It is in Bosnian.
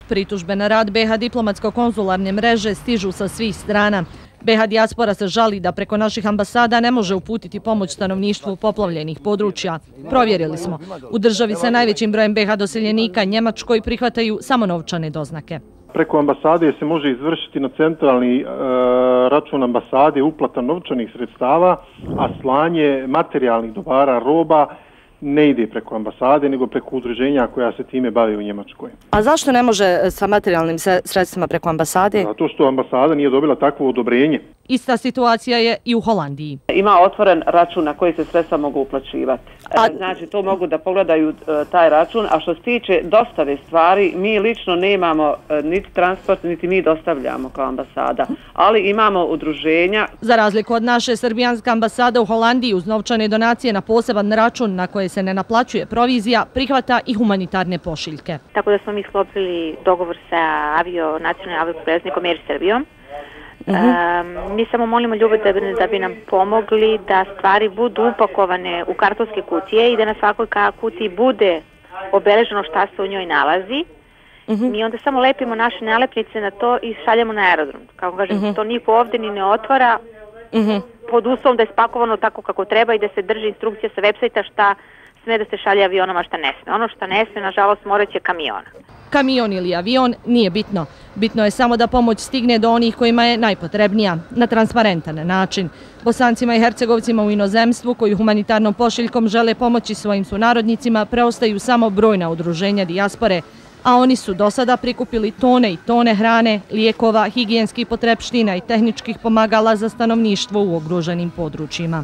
Pritužbe na rad BiH diplomatsko-konzularne mreže stižu sa svih strana. BiH dijaspora se žali da preko naših ambasada ne može uputiti pomoć stanovništvu poplavljenih područja. Provjerili smo. U državi sa najvećim brojem BiH doseljenika Njemačkoj prihvataju samo novčane doznake. Preko ambasade se može izvršiti na centralni račun ambasade uplata novčanih sredstava, a slanje materijalnih dobara, roba ne ide preko ambasade, nego preko udruženja koja se time bave u Njemačkoj. A zašto ne može sa materijalnim sredstvima preko ambasade? Zato što ambasada nije dobila takvo odobrenje. Ista situacija je i u Holandiji. Ima otvoren račun na koji se sredstva mogu uplaćivati. Znači, to mogu da pogledaju taj račun, a što se tiče dostave stvari, mi lično nemamo niti transport, niti mi dostavljamo kao ambasada, ali imamo udruženja. Za razliku od naše srbijanska ambasada u Holandiji uz novčane donacije na poseban račun na koje se ne naplaćuje provizija, prihvata i humanitarne pošiljke. Tako da smo mi sklopili dogovor sa nacionalnim avioprevoznikom Air Srbijom. Mi samo molimo ljude da bi nam pomogli da stvari budu upakovane u kartonske kutije i da na svakoj kutiji bude obeleženo šta se u njoj nalazi. Mi onda samo lepimo naše nalepnice na to i šaljemo na aerodrom. Kako kažem, to niko ovdje ni ne otvara pod uslovom da je spakovano tako kako treba i da se drži instrukcija sa websajta šta sme da se šalje avionama, šta ne sme. Ono što ne sme, nažalost, morat će kamiona. Kamion ili avion nije bitno. Bitno je samo da pomoć stigne do onih kojima je najpotrebnija, na transparentan način. Bosancima i Hercegovcima u inozemstvu koji humanitarnom pošiljkom žele pomoći svojim sunarodnicima preostaju samo brojna udruženja dijaspore, a oni su do sada prikupili tone i tone hrane, lijekova, higijenskih potrepština i tehničkih pomagala za stanovništvo u ugroženim područjima.